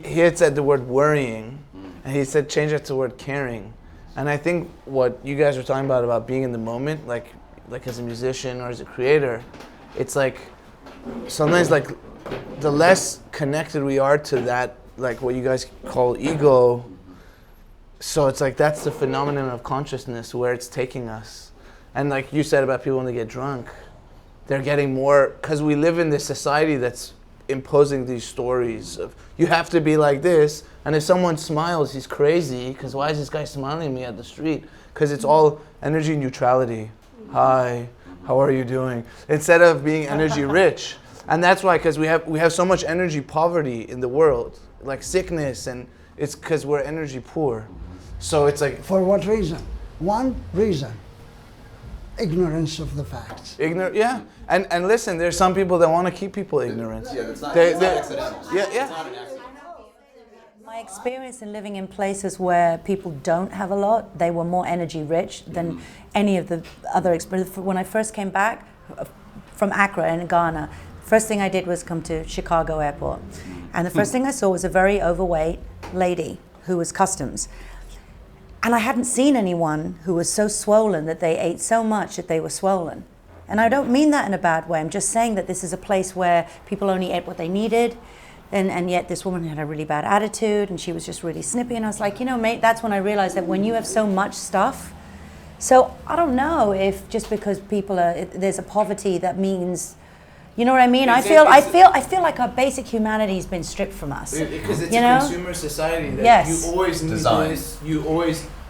He had said the word worrying, and he said change it to the word caring. And I think what you guys were talking about being in the moment, like as a musician or as a creator, it's like sometimes like the less connected we are to that, like what you guys call ego, so it's like that's the phenomenon of consciousness where it's taking us. And like you said about people when they get drunk, they're getting more, because we live in this society that's imposing these stories of you have to be like this, and if someone smiles, he's crazy, because why is this guy smiling at me at the street? Because it's all energy neutrality. Hi, how are you doing? Instead of being energy rich. And that's why, because we have so much energy poverty in the world, like sickness, and it's because we're energy poor. So it's like... For what reason? One reason. Ignorance of the facts. Yeah. And listen, there's some people that want to keep people ignorant. Yeah, that's not accidental. Yeah. It's not an accident. My experience in living in places where people don't have a lot, they were more energy rich than any of the other experiences. When I first came back from Accra in Ghana, first thing I did was come to Chicago Airport. And the first thing I saw was a very overweight lady who was customs. And I hadn't seen anyone who was so swollen that they ate so much that they were swollen. And I don't mean that in a bad way. I'm just saying that this is a place where people only ate what they needed. And yet this woman had a really bad attitude and she was just really snippy. And I was like, you know, mate, that's when I realized that when you have so much stuff, so I don't know if just because people there's a poverty that means, you know what I mean? I feel like our basic humanity has been stripped from us. Because it's a consumer society that you always need this,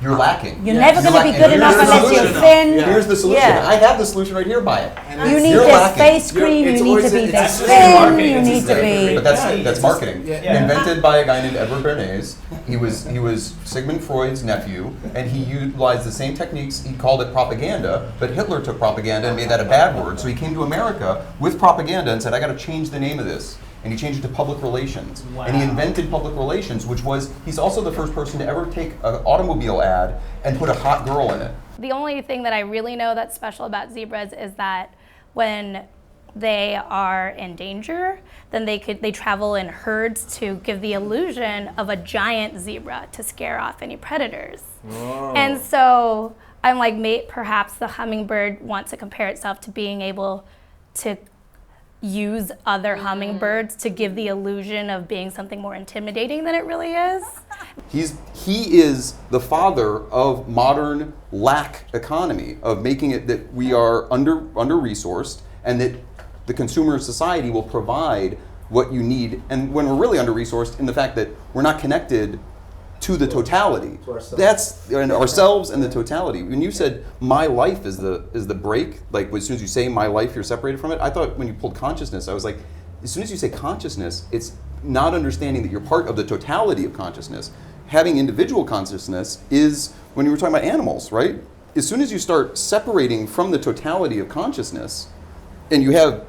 You're lacking. You're never going to be good enough unless you're thin. Yeah. Here's the solution. Yeah. I have the solution right here. Buy it. You need this face cream. You need to be this thin. You need to be. But that's marketing. Invented by a guy named Edward Bernays. He was Sigmund Freud's nephew, and he utilized the same techniques. He called it propaganda, but Hitler took propaganda and made that a bad word. So he came to America with propaganda and said, "I got to change the name of this." And he changed it to public relations. Wow. And he invented public relations, which was, he's also the first person to ever take an automobile ad and put a hot girl in it. The only thing that I really know that's special about zebras is that when they are in danger, then they travel in herds to give the illusion of a giant zebra to scare off any predators. Whoa. And so I'm like, perhaps the hummingbird wants to compare itself to being able to use other hummingbirds to give the illusion of being something more intimidating than it really is. He is the father of modern lack economy, of making it that we are under-resourced and that the consumer society will provide what you need, and when we're really under-resourced in the fact that we're not connected to the totality. That's ourselves and the totality. When you said my life is the break, like as soon as you say my life, you're separated from it. I thought when you pulled consciousness, I was like, as soon as you say consciousness, it's not understanding that you're part of the totality of consciousness. Having individual consciousness is when you were talking about animals, right? As soon as you start separating from the totality of consciousness, and you have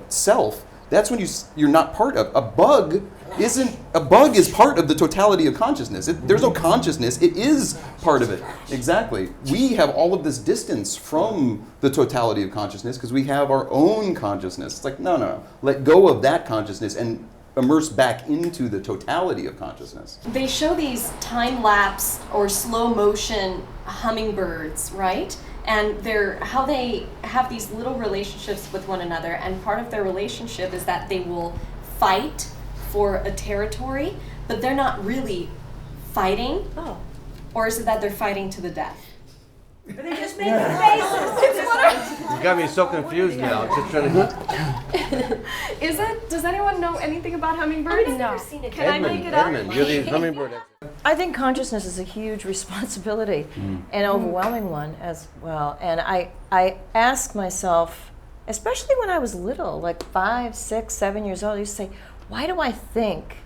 self, that's when you're not part of. A bug is part of the totality of consciousness. There's no consciousness, it is part of it. Exactly. We have all of this distance from the totality of consciousness because we have our own consciousness. It's like, no. Let go of that consciousness and immerse back into the totality of consciousness. They show these time-lapse or slow-motion hummingbirds, right? And how they have these little relationships with one another, and part of their relationship is that they will fight for a territory, but they're not really fighting. Oh. Or is it that they're fighting to the death? But they're just making faces. You got me so confused now. Just trying to. Does anyone know anything about hummingbirds? I've never seen it. Can I make it up? Edmond, you're the hummingbird expert. I think consciousness is a huge responsibility, an overwhelming one as well. And I ask myself, especially when I was little, like 5, 6, 7 years old, I used to say, why do I think?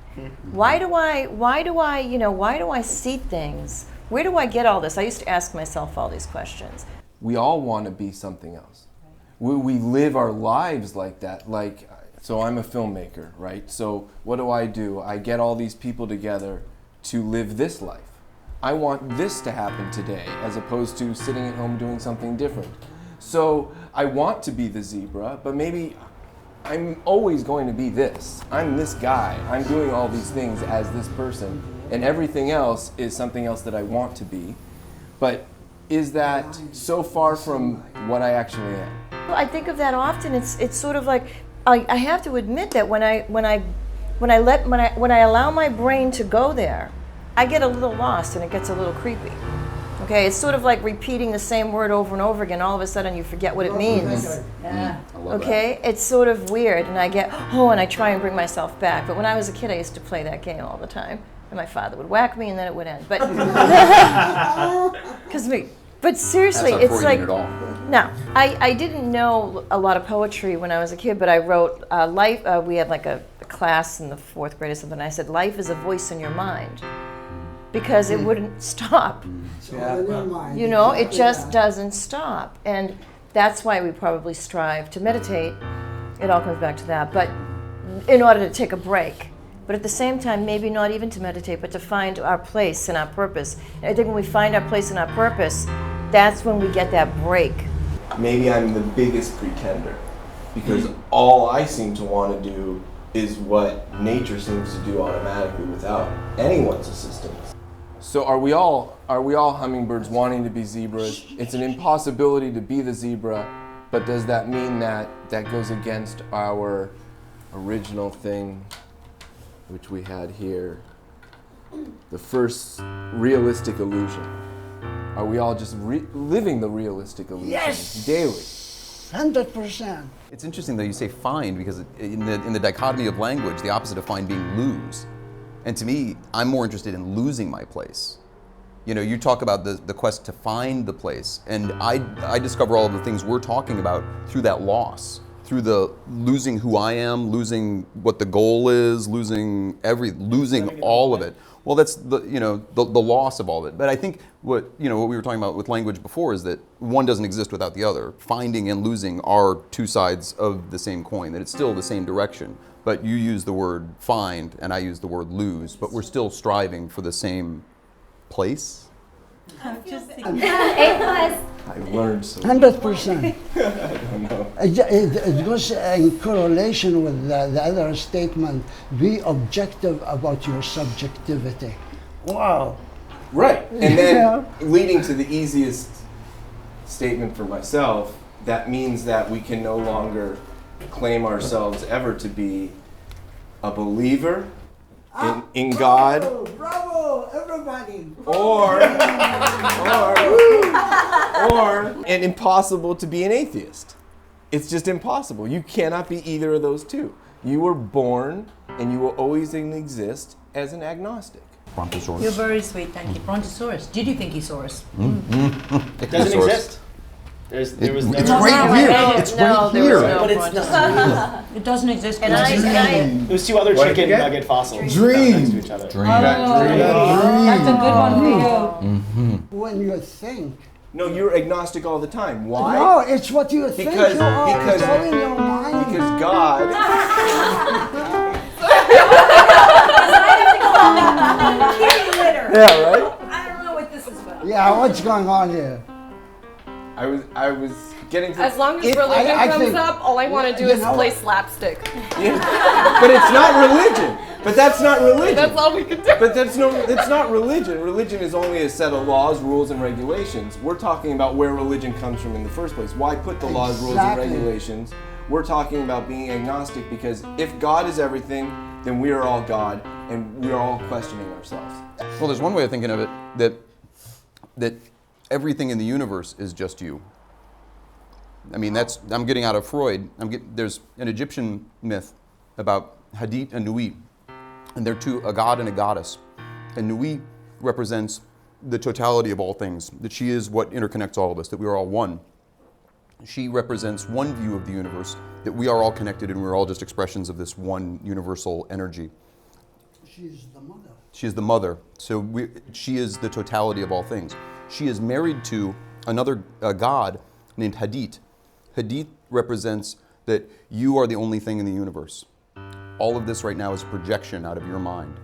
Why do I see things? Where do I get all this? I used to ask myself all these questions. We all want to be something else. We live our lives like that. So I'm a filmmaker, right? So what do? I get all these people together to live this life. I want this to happen today as opposed to sitting at home doing something different. So I want to be the zebra, but maybe I'm always going to be this. I'm this guy. I'm doing all these things as this person, and everything else is something else that I want to be. But is that so far from what I actually am? I think of that often. It's sort of like I have to admit that when I allow my brain to go there, I get a little lost and it gets a little creepy. Okay, it's sort of like repeating the same word over and over again. All of a sudden, you forget what it means. I love Okay, it's sort of weird, and I get and I try and bring myself back. But when I was a kid, I used to play that game all the time, and my father would whack me, and then it would end. But but seriously, That's not it's like Freudian at all. no. I didn't know a lot of poetry when I was a kid, but I wrote life. We had like a class in the 4th grade or something. And I said, life is a voice in your mind, because it wouldn't stop. So in your mind, You know, it exactly just that. doesn't stop. And that's why we probably strive to meditate. It all comes back to that. But in order to take a break. But at the same time, maybe not even to meditate, but to find our place and our purpose. And I think when we find our place and our purpose, that's when we get that break. Maybe I'm the biggest pretender, because all I seem to want to do is what nature seems to do automatically without anyone's assistance. So are we all hummingbirds wanting to be zebras? It's an impossibility to be the zebra, but does that mean that goes against our original thing, which we had here, the first realistic illusion? Are we all just living the realistic illusion daily? 100%. It's interesting that you say find, because in the dichotomy of language, the opposite of find being lose. And to me, I'm more interested in losing my place. You know, you talk about the quest to find the place, and I discover all of the things we're talking about through that loss, through the losing who I am, losing what the goal is, losing all of it. Well, that's the loss of all of it. But I think what we were talking about with language before is that one doesn't exist without the other. Finding and losing are two sides of the same coin, that it's still the same direction. But you use the word find and I use the word lose, but we're still striving for the same place. I'm just thinking. I've learned so 100%. I don't know. It goes in correlation with the other statement, be objective about your subjectivity. Wow. Right, and then leading to the easiest statement for myself, that means that we can no longer claim ourselves ever to be a believer in God, Bravo, everybody. or and impossible to be an atheist. It's just impossible. You cannot be either of those two. You were born and you will always exist as an agnostic. Brontosaurus. You're very sweet, thank you. Brontosaurus. Did you think he saw us? It doesn't exist. There was never. It's right here. It's right here. But it's not. It doesn't exist. And I There's two other What did chicken you get? nugget fossils Dream. next to each other. That's a good one for you. When you think. No, you're agnostic all the time. Why? No, it's what you think Because- you are. because- It's all in your mind. Because God. Yeah, right? I don't know what this is about. Yeah, what's going on here? I was getting to, As long as if- religion I comes think- up, all I want to do you is know play what? slapstick. yeah. But it's not religion. But that's not religion. That's all we can do. But that's not religion. Religion is only a set of laws, rules, and regulations. We're talking about where religion comes from in the first place. Why put the laws, rules, and Exactly. regulations? We're talking about being agnostic because if God is everything, then we are all God, and we are all questioning ourselves. Well, there's one way of thinking of it, that everything in the universe is just you. I mean, I'm getting out of Freud. There's an Egyptian myth about Hadith and Nui, and they're two, a god and a goddess. And Nui represents the totality of all things, that she is what interconnects all of us, that we are all one. She represents one view of the universe, that we are all connected and we're all just expressions of this one universal energy. She's the mother. She is the mother, so she is the totality of all things. She is married to another god named Hadith. Hadith represents that you are the only thing in the universe. All of this right now is a projection out of your mind.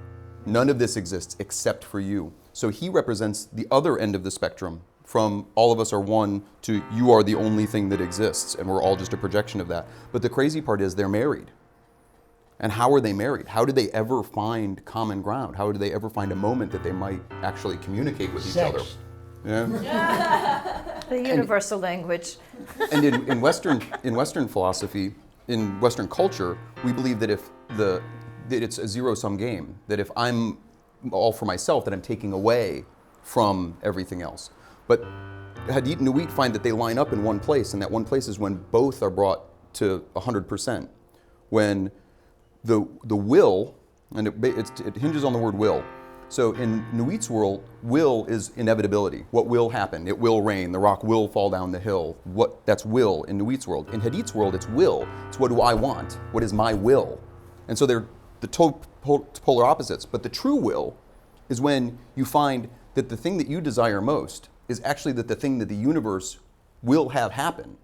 None of this exists except for you. So he represents the other end of the spectrum from all of us are one to you are the only thing that exists and we're all just a projection of that. But the crazy part is they're married. And how are they married? How did they ever find common ground? How did they ever find a moment that they might actually communicate with each other? Yeah. The universal language. And in Western philosophy, in Western culture, we believe that that it's a zero-sum game. That if I'm all for myself, that I'm taking away from everything else. But Hadith and Nuit find that they line up in one place, and that one place is when both are brought to 100%. When the will, and it hinges on the word will. So in Nuit's world, will is inevitability. What will happen? It will rain. The rock will fall down the hill. That's will in Nuit's world. In Hadith's world, it's will. It's what do I want? What is my will? And so they're the polar opposites. But the true will is when you find that the thing that you desire most is actually that the thing that the universe will have happen.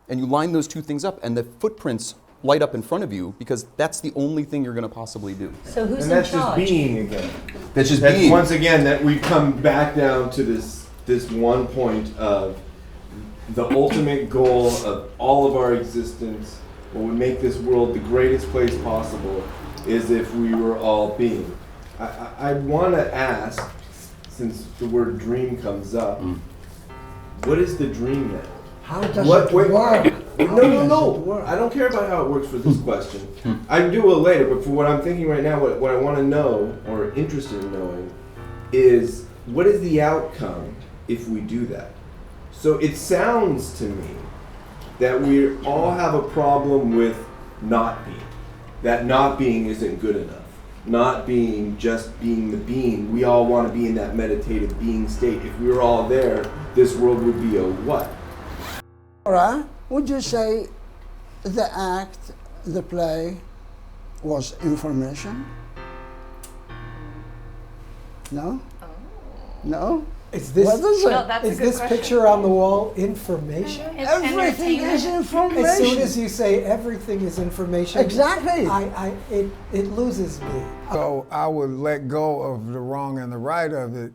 And you line those two things up, and the footprints light up in front of you because that's the only thing you're going to possibly do. So who's and that's in charge? just being again. That's just being. Once again, that we come back down to this one point of the ultimate goal of all of our existence, what would make this world the greatest place possible, is if we were all being. I want to ask, since the word dream comes up, what is the dream then? How does it work? No. I don't care about how it works for this question. I can do it later, but for what I'm thinking right now, what I want to know, or interested in knowing, is what is the outcome if we do that? So it sounds to me that we all have a problem with not being. That not being isn't good enough. Not being just being the being. We all want to be in that meditative being state. If we were all there, this world would be a what? Laura, would you say the act, the play, was information? No? No? Is this, what is it? No, is this picture on the wall information? Everything is information. As soon as you say everything is information, exactly, it loses me. So I would let go of the wrong and the right of it,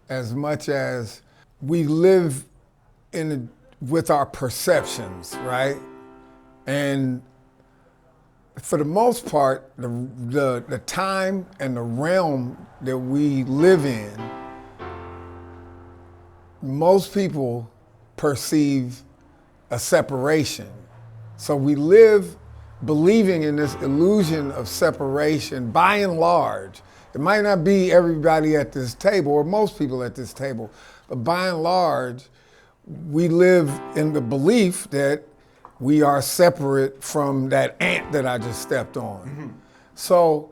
as much as we live with our perceptions, right? And for the most part, the time and the realm that we live in, most people perceive a separation. So we live believing in this illusion of separation by and large. It might not be everybody at this table or most people at this table, but by and large, we live in the belief that we are separate from that ant that I just stepped on. Mm-hmm. So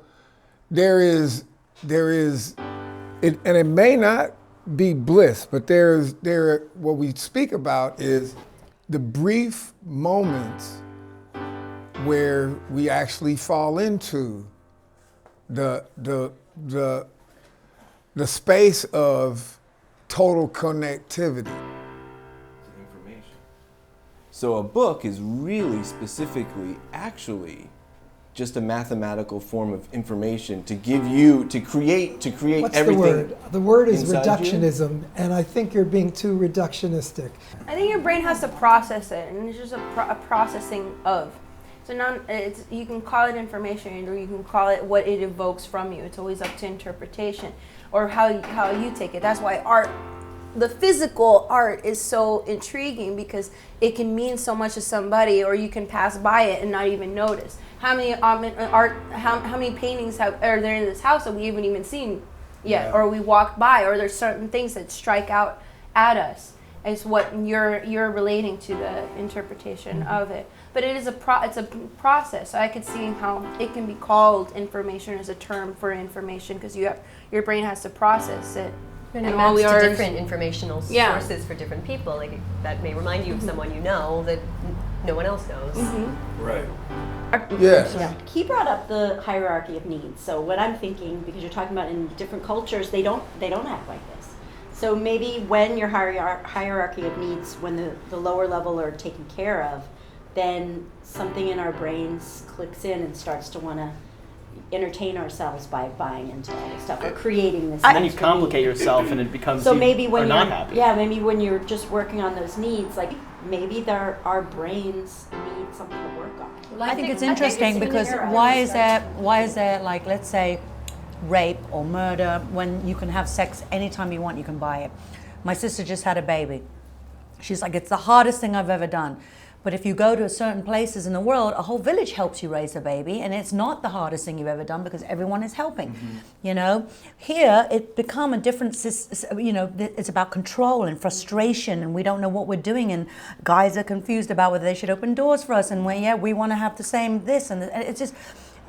there is, and it may not be bliss, but what we speak about is the brief moments where we actually fall into the space of total connectivity. So a book is really specifically actually just a mathematical form of information to give you, to create What's everything. The word? The word is You? reductionism, and I think you're being too reductionistic. I think your brain has to process it, and it's just a processing of. So you can call it information, or you can call it what it evokes from you. It's always up to interpretation, or how you take it. That's why art, the physical art, is so intriguing, because it can mean so much to somebody, or you can pass by it and not even notice. How many how many paintings are there in this house that we haven't even seen yet, or we walk by, or there's certain things that strike out at us. It's what you're relating to the interpretation of it. But it is it's a process. So I could see how it can be called information as a term for information, because your brain has to process it. And it maps to different informational sources for different people. Like that may remind you of someone you know that no one else knows. Mm-hmm. Right. Yes. Yeah. He brought up the hierarchy of needs. So what I'm thinking, because you're talking about in different cultures, they don't act like this. So maybe when your hierarchy of needs, when the lower level are taken care of, then something in our brains clicks in and starts to want to entertain ourselves by buying into all this stuff or creating this. And then you complicate yourself, and it becomes so maybe when are you're not happy. Yeah, maybe when you're just working on those needs, like maybe our brains need something to work on. Well, I think it's interesting because why is there like, let's say, rape or murder when you can have sex anytime you want, you can buy it. My sister just had a baby. She's like, it's the hardest thing I've ever done. But if you go to certain places in the world, a whole village helps you raise a baby, and it's not the hardest thing you've ever done because everyone is helping. Mm-hmm. You know, here it become a different. You know, it's about control and frustration, and we don't know what we're doing. And guys are confused about whether they should open doors for us, and we want to have the same this, and it's just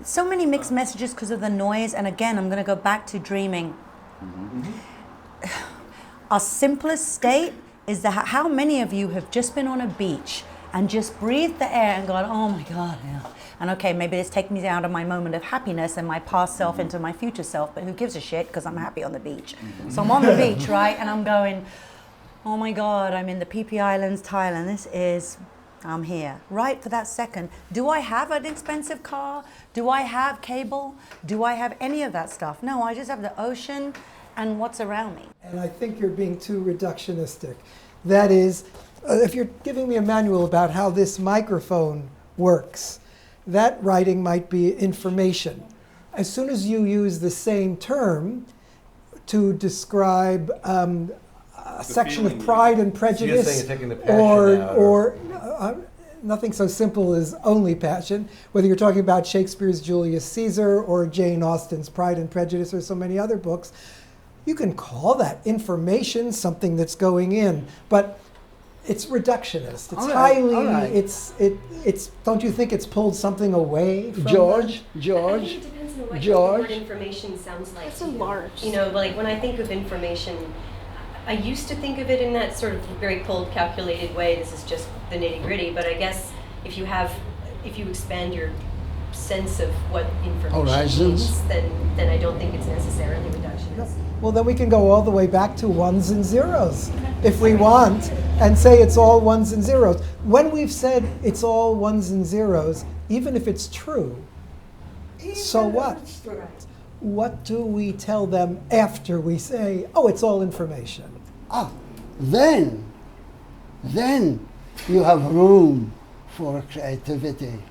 so many mixed messages because of the noise. And again, I'm going to go back to dreaming. Mm-hmm. Our simplest state is that how many of you have just been on a beach and just breathed the air and gone, oh my God, yeah. And okay, maybe this takes me out of my moment of happiness and my past self into my future self, but who gives a shit because I'm happy on the beach. Mm-hmm. So I'm on the beach, right? And I'm going, oh my God, I'm in the PP Islands, Thailand. I'm here. Right for that second. Do I have an expensive car? Do I have cable? Do I have any of that stuff? No, I just have the ocean and what's around me. And I think you're being too reductionistic. That is, if you're giving me a manual about how this microphone works, that writing might be information. As soon as you use the same term to describe a section of Pride and Prejudice, or nothing so simple as only passion, whether you're talking about Shakespeare's Julius Caesar or Jane Austen's Pride and Prejudice or so many other books, you can call that information, something that's going in, but it's reductionist. It's highly. It's. Don't you think it's pulled something away from George? I think it depends on what the word information sounds like. It's a large. You know, like when I think of information, I used to think of it in that sort of very cold, calculated way. This is just the nitty gritty. But I guess if you expand your sense of what information means, then I don't think it's necessarily reductionist. Well, then we can go all the way back to ones and zeros, if we want, and say it's all ones and zeros. When we've said it's all ones and zeros, even if it's true, so what? What do we tell them after we say, oh, it's all information? Then you have room for creativity.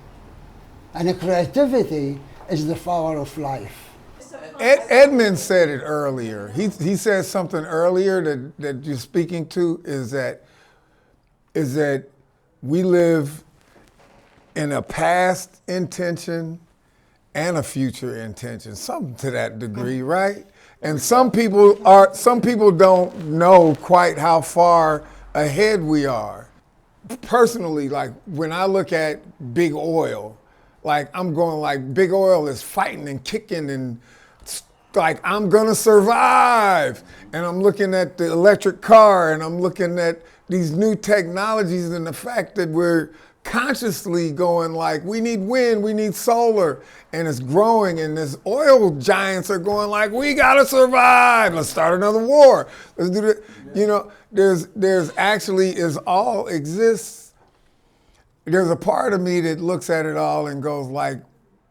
And creativity is the power of life. Edmond said it earlier. He said something earlier that you're speaking to is that we live in a past intention and a future intention, something to that degree, right? And some people don't know quite how far ahead we are. Personally, like when I look at big oil, like I'm going like big oil is fighting and kicking and like I'm gonna survive. And I'm looking at the electric car and I'm looking at these new technologies and the fact that we're consciously going like, we need wind, we need solar, and it's growing, and this oil giants are going like, we gotta survive, let's start another war. Let's do that. You know, there's actually is all exists. There's a part of me that looks at it all and goes like,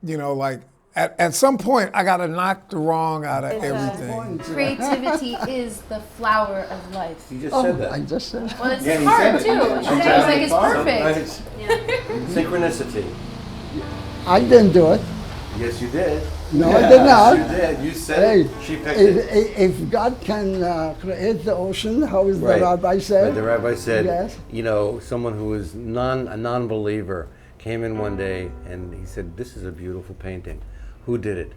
you know, like at some point I gotta knock the wrong out of everything. Creativity is the flower of life. You just said that. I just said that. Well, it's hard too. It's like it's perfect. Synchronicity. I didn't do it. Yes, you did. No, I did not. You did. You said it. She picked it. If God can create the ocean, how is the rabbi said? Right, the rabbi said, yes. You know, someone who was a non-believer came in one day and he said, this is a beautiful painting. Who did it?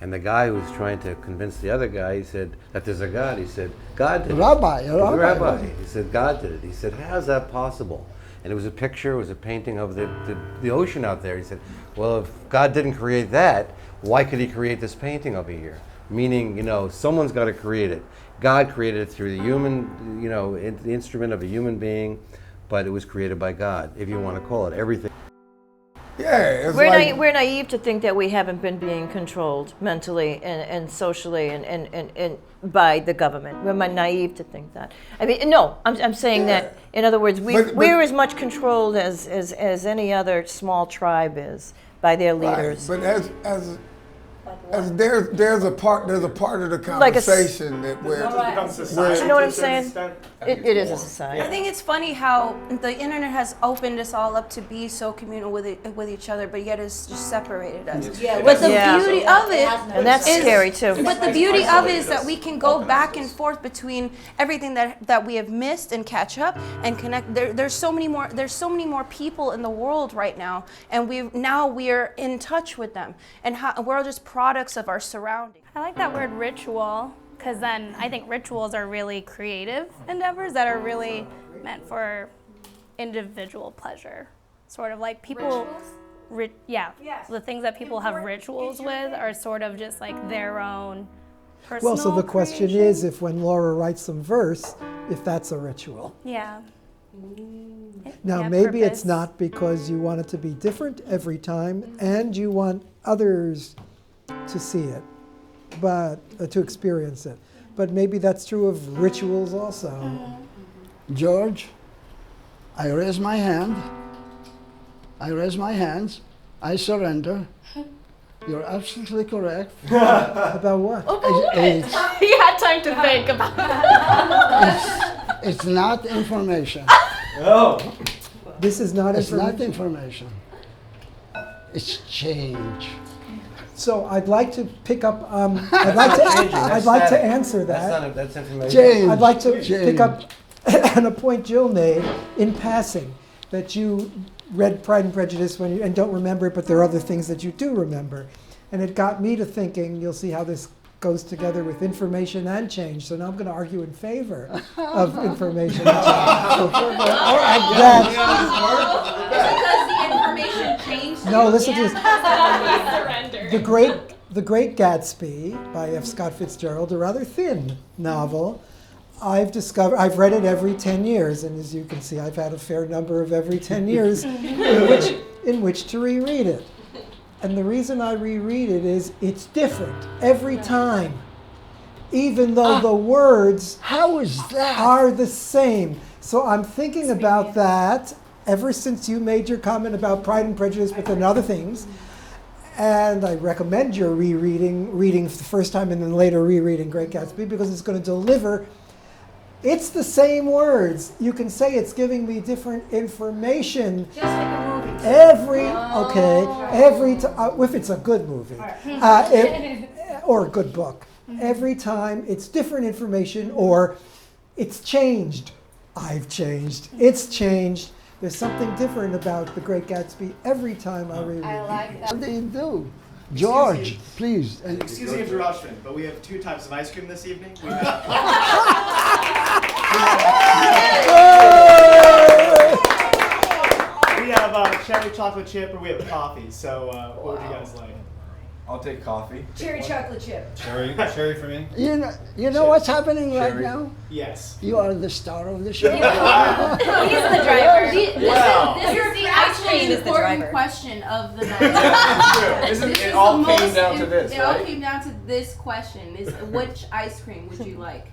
And the guy who was trying to convince the other guy, he said that there's a God. He said, God did it. Rabbi. He said, God did it. He said, how's that possible? And it was a picture, it was a painting of the ocean out there. He said, well, if God didn't create that, why could he create this painting over here? Meaning, you know, someone's got to create it. God created it through the human, you know, the instrument of a human being, but it was created by God, if you want to call it everything. Yeah, we're naive to think that we haven't been being controlled mentally and socially and by the government. We're naive to think that. I mean, no, I'm saying that. In other words, we're as much controlled as any other small tribe is by their leaders. Right. But There's a part of the conversation that where you know what I'm saying? It is a society. I think it's funny how the internet has opened us all up to be so communal with each other, but yet it's just separated us. Yeah, but the beauty of it, and that's scary too. But the beauty of it is that we can go back and forth between everything that we have missed and catch up and connect. There's so many more people in the world right now, and we're in touch with them, and we're just products of our surroundings. I like that word ritual, because then I think rituals are really creative endeavors that are really meant for individual pleasure. Sort of like people, the things that people have rituals with are sort of just like their own personal Well, so the question creation. is, if when Laura writes some verse, if that's a ritual. Yeah. Now, Yeah, maybe purpose. it's not because you want it to be different every time and you want others to see it, but to experience it. But maybe that's true of rituals also. George, I raise my hand. I raise my hands. I surrender. You're absolutely correct. About what? He had time to think about it. It's not information. Oh. This is not It's information. not information. It's change. So I'd like to pick up. I'd like to answer that. That's information. Change. I'd like to Change. pick up on a point Jill made in passing, that you read Pride and Prejudice and don't remember it, but there are other things that you do remember. And it got me to thinking, you'll see how this goes together with information and change. So now I'm going to argue in favor of information and change. Because the information changed. No, listen to this. Surrender. The Great Gatsby by F. Scott Fitzgerald, a rather thin novel. I've read it every 10 years, and as you can see, I've had a fair number of every 10 years in which to reread it. And the reason I reread it is it's different every time, even though the words are the same. So I'm thinking about that ever since you made your comment about Pride and Prejudice, but then other things. And I recommend your reading for the first time and then later rereading Great Gatsby, because it's going to deliver. It's the same words. You can say it's giving me different information. Just like a movie. If it's a good movie or a good book, every time it's different information, or it's changed. I've changed. It's changed. There's something different about The Great Gatsby every time I reread it. I like that. What do you do? George, please. Excuse the interruption, but we have 2 types of ice cream this evening. We have cherry chocolate chip, or we have coffee. So, what would you guys like? I'll take coffee. Cherry chocolate chip. Cherry for me. You know what's happening right now? Yes. You are the star of the show. He's the driver. This is the actually important question of the night. It all came down to this, It all right? came down to this question: is which ice cream would you like?